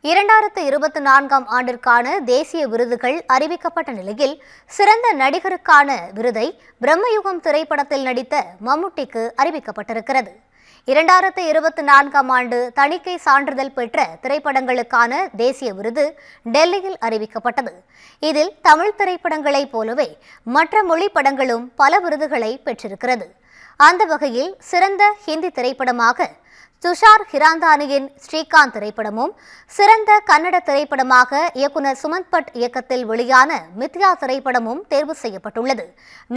2024ஆம் ஆண்டிற்கான தேசிய விருதுகள் அறிவிக்கப்பட்ட நிலையில் சிறந்த நடிகருக்கான விருதை பிரம்மயுகம் திரைப்படத்தில் நடித்த மம்முட்டிக்கு அறிவிக்கப்பட்டிருக்கிறது. 2024ஆம் ஆண்டு தணிக்கை சான்றிதழ் பெற்ற திரைப்படங்களுக்கான தேசிய விருது டெல்லியில் அறிவிக்கப்பட்டது. இதில் தமிழ் திரைப்படங்களைப் போலவே மற்ற மொழி படங்களும் பல விருதுகளை பெற்றிருக்கிறது. அந்த வகையில் சிறந்த ஹிந்தி திரைப்படமாக துஷார் ஹிராந்தானியின் ஸ்ரீகாந்த் திரைப்படமும், சிறந்த கன்னட திரைப்படமாக இயக்குனர் சுமந்த் பட் இயக்கத்தில் வெளியான மித்யா திரைப்படமும் தேர்வு செய்யப்பட்டுள்ளது.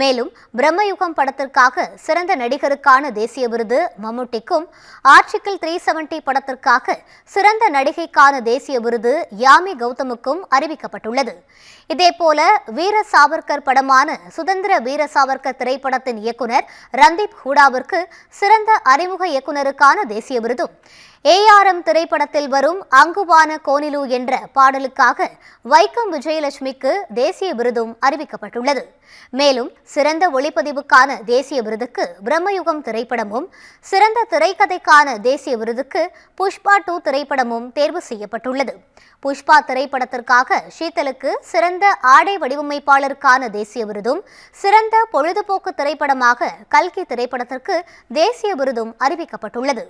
மேலும் பிரம்மயுகம் படத்திற்காக சிறந்த நடிகருக்கான தேசிய விருது மம்முட்டிக்கும், ஆர்டிகிள் 370 படத்திற்காக சிறந்த நடிகைக்கான தேசிய விருது யாமி கௌதமுக்கும் அறிவிக்கப்பட்டுள்ளது. இதேபோல வீர சாவர்கர் படமான சுதந்திர வீர சாவர்கர் திரைப்படத்தின் இயக்குனர் ரந்தீப் ஹூடாவிற்கு சிறந்த அறிமுக இயக்குனருக்கான தேசிய விருதும், ARM திரைப்படத்தில் வரும் அங்குவான கோனிலு என்ற பாடலுக்காக வைக்கம் விஜயலட்சுமிக்கு தேசிய விருதும் அறிவிக்கப்பட்டுள்ளது. மேலும் சிறந்த ஒளிப்பதிவுக்கான தேசிய விருதுக்கு பிரம்மயுகம் திரைப்படமும், சிறந்த திரைக்கதைக்கான தேசிய விருதுக்கு புஷ்பா 2 திரைப்படமும் தேர்வு செய்யப்பட்டுள்ளது. புஷ்பா திரைப்படத்திற்காக ஷீதலுக்கு சிறந்த ஆடை வடிவமைப்பாளருக்கான தேசிய விருதும், சிறந்த பொழுதுபோக்கு திரைப்படமாக கல்கி திரைப்படத்திற்கு தேசிய விருதும் அறிவிக்கப்பட்டுள்ளது.